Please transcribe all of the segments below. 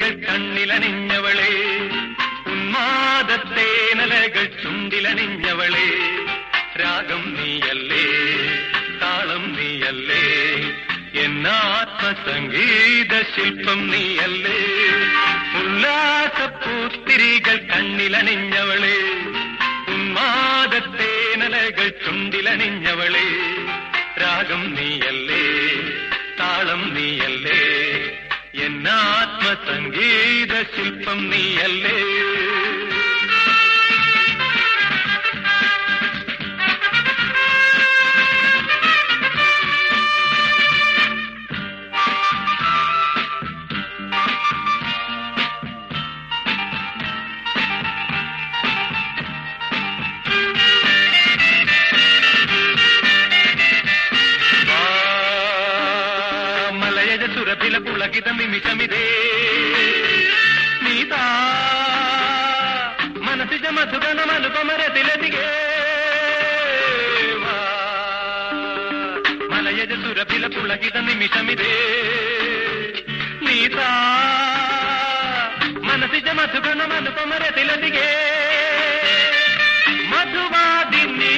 പുത്തിരികൾ കണ്ണിലണിഞ്ഞവളെ, ഉന്മാദത്തേനലകൾ ചുണ്ടിലണിഞ്ഞവളെ, രാഗം നീയല്ലേ, താളം നീയല്ലേ, എന്നാത്മസംഗീത ശില്പം നീയല്ലേ. ഉല്ലാസപ്പൂത്തിരികൾ കണ്ണിലണിഞ്ഞവളെ, ഉന്മാദത്തേനലകൾ ചുണ്ടിലണിഞ്ഞവളെ, രാഗം നീയല്ലേ, താളം നീയല്ലേ, എന്നാത്മസംഗീത ശില്പം നീയല്ലേ. ಸುರಭಿಲ ಪುಳಗಿದ ನಿಮಿಷಮಿದೆ ನೀತಾ ಮನಸ್ಸಿಜ ಮಧುಗನ ಮನುಪಮರ ತಿಲದಿಗೆ ಮಲಯಜ ಸುರಭಿಲ ಪುಳಗಿದ ನಿಮಿಷಮಿದೆ ನೀತಾ ಮನಸ್ಸಿಜ ಮಧುಗನ ಮನುಪಮರ ತಿಲದಿಗೆ മധുവാദിനി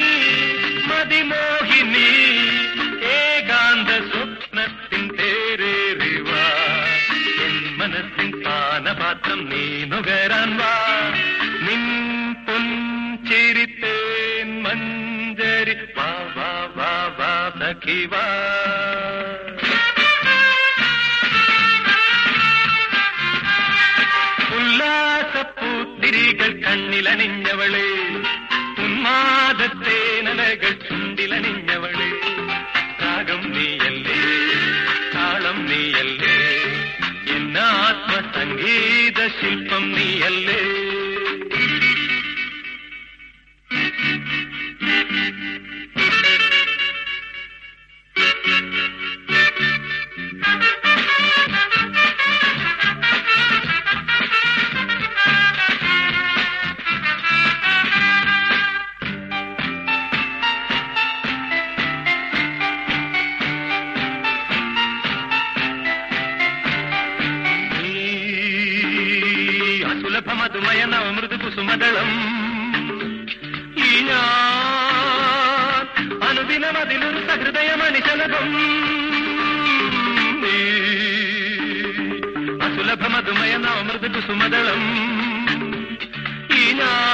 മതിമോഹിനി ഏകാന്ത സ്വപ്നത്തിൻ തേരേറിവ എൻ മനസ്സിൻ പാനപാത്രം നീ നുകരാൻ വാ നിൻ പൊൻചിരിത്തേൻ മഞ്ചരി വാ വാ വാ വാ സഖി വാ. ഉല്ലാസപ്പൂത്തിരികൾ കണ്ണിലണിഞ്ഞവളെ, ഉന്മാദത്തേനലകൾ ചുണ്ടിലണിഞ്ഞവളെ, രാഗം നീയല്ലേ, താളം നീയല്ലേ, എന്നാത്മസംഗീത ശില്പം നീയല്ലേ. സുലഭമധുമയ നവമൃദു കുസുമദളം ഈ ഞാൻ അനുദിനമതിലൊരു സഹൃദയമണിശലഭം. അസുലഭമധുമയ നവമൃദു കുസുമദളം ഈ ഞാൻ